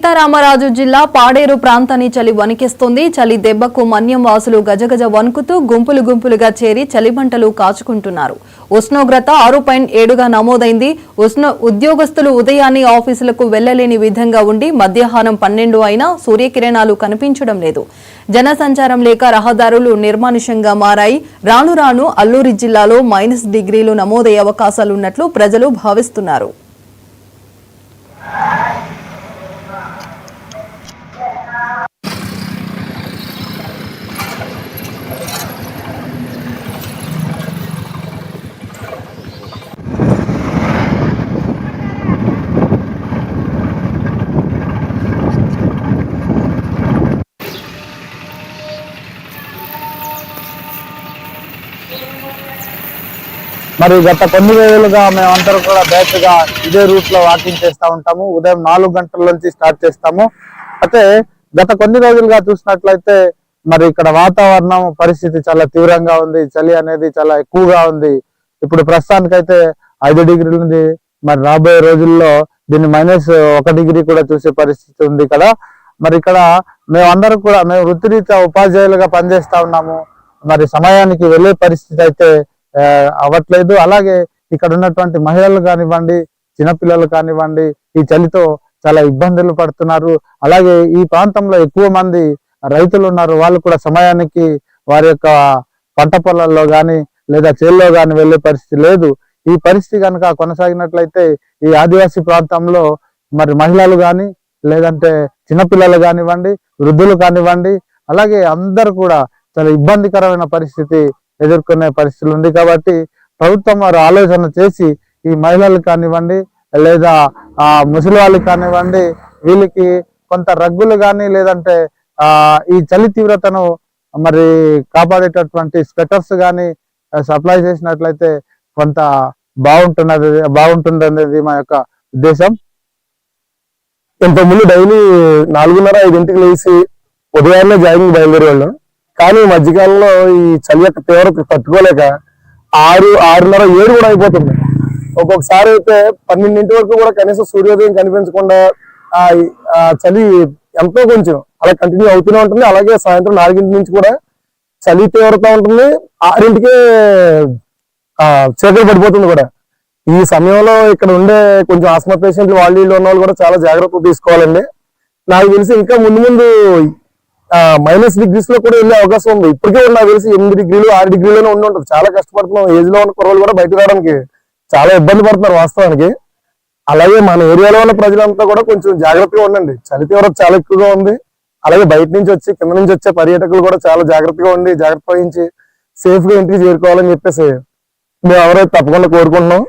సీతారామరాజు జిల్లా పాడేరు ప్రాంతాన్ని చలి వణికిస్తోంది. చలి దెబ్బకు మన్యం వాసులు గజగజ వణుకుతూ గుంపులు గుంపులుగా చేరి చలిమంటలు కాచుకుంటున్నారు. ఉష్ణోగ్రత 6.7గా నమోదైంది. ఉద్యోగస్తులు ఉదయాన్నే ఆఫీసులకు వెళ్లలేని విధంగా ఉండి మధ్యాహ్నం 12 అయినా సూర్యకిరణాలు కనిపించడం లేదు. జనసంచారం లేక రహదారులు నిర్మానుష్యంగా మారాయి. రాను రాను అల్లూరి జిల్లాలో -డిగ్రీలు నమోదయ్యే అవకాశాలున్నట్లు ప్రజలు భావిస్తున్నారు. మరి గత కొన్ని రోజులుగా మేమందరూ కూడా బ్యాచ్ గా ఇదే రూట్ లో వాకింగ్ చేస్తూ ఉంటాము. ఉదయం 4 గంటల నుంచి స్టార్ట్ చేస్తాము. అయితే గత కొన్ని రోజులుగా చూసినట్లయితే మరి ఇక్కడ వాతావరణం పరిస్థితి చాలా తీవ్రంగా ఉంది. చలి అనేది చాలా ఎక్కువగా ఉంది. ఇప్పుడు ప్రస్తుతానికైతే 5 డిగ్రీలు ఉంది. మరి రాబోయే రోజుల్లో దీన్ని -1 డిగ్రీ కూడా చూసే పరిస్థితి ఉంది ఇక్కడ. మరి ఇక్కడ మేము వృత్తిరీత్యా ఉపాధ్యాయులుగా పనిచేస్తా ఉన్నాము. మరి సమయానికి వెళ్ళే పరిస్థితి అయితే అవ్వట్లేదు. అలాగే ఇక్కడ ఉన్నటువంటి మహిళలు కానివ్వండి, చిన్నపిల్లలు కానివ్వండి, ఈ చలితో చాలా ఇబ్బందులు పడుతున్నారు. అలాగే ఈ ప్రాంతంలో ఎక్కువ మంది రైతులు ఉన్నారు. వాళ్ళు కూడా సమయానికి వారి యొక్క పంట పొలాల్లో కానీ లేదా చేల్లో కానీ వెళ్ళే పరిస్థితి లేదు. ఈ పరిస్థితి కనుక కొనసాగినట్లయితే ఈ ఆదివాసీ ప్రాంతంలో మరి మహిళలు కానీ లేదంటే చిన్నపిల్లలు కానివ్వండి, వృద్ధులు కానివ్వండి, అలాగే అందరూ కూడా చాలా ఇబ్బందికరమైన పరిస్థితి ఎదుర్కొనే పరిస్థితులు ఉంది. కాబట్టి ప్రభుత్వం వారు ఆలోచన చేసి ఈ మహిళలు కానివ్వండి లేదా ముసలి వాళ్ళకి కానివ్వండి వీళ్ళకి కొంత రగ్గులు కానీ లేదంటే ఈ చలి తీవ్రతను మరి కాపాడేటటువంటి స్వెటర్స్ కానీ సప్లై చేసినట్లయితే కొంత బాగుంటుంది అనేది మా యొక్క ఉద్దేశం. ఇంతకుముందు డైలీ 4:30-5 లేచి ఉదయాన్నే జాగింగ్ బయలుదేరేవాళ్ళం. కానీ ఈ మధ్యకాలంలో ఈ చలి యొక్క తీవ్రత తట్టుకోలేక 6:30, 7 కూడా అయిపోతుంది. ఒక్కొక్కసారి అయితే 12 వరకు కూడా కనీసం సూర్యోదయం కనిపించకుండా చలి ఎంతో కొంచెం అలా కంటిన్యూ అవుతూనే ఉంటుంది. అలాగే సాయంత్రం 4 నుంచి కూడా చలి తీవ్రత ఉంటుంది. 6కే చీకటి పడిపోతుంది కూడా. ఈ సమయంలో ఇక్కడ ఉండే కొంచెం ఆస్మా పేషెంట్లు వాళ్ళు ఉన్న వాళ్ళు కూడా చాలా జాగ్రత్తలు తీసుకోవాలండి. నాకు తెలిసి ఇంకా ముందు -డిగ్రీస్ లో కూడా వెళ్ళే అవకాశం ఉంది. ఇప్పటికే నాకు తెలిసి 8 డిగ్రీలు 6 డిగ్రీలోనే ఉండి ఉంటుంది. చాలా కష్టపడుతున్నాం. ఏజ్ లో ఉన్న కుర్రలు కూడా బయట రావడానికి చాలా ఇబ్బంది పడుతున్నారు వాస్తవానికి. అలాగే మన ఏరియాలో ఉన్న ప్రజలంతా కూడా కొంచెం జాగ్రత్తగా ఉండండి. చలి తీవ్రత చాలా ఎక్కువగా ఉంది. అలాగే బయట నుంచి వచ్చి కింద నుంచి వచ్చే పర్యాటకులు కూడా చాలా జాగ్రత్తగా ఉండి జాగ్రత్త వహించి సేఫ్ గా ఇంటికి చేరుకోవాలని చెప్పేసి మేము ఎవరైతే తప్పకుండా కోరుకుంటున్నాం.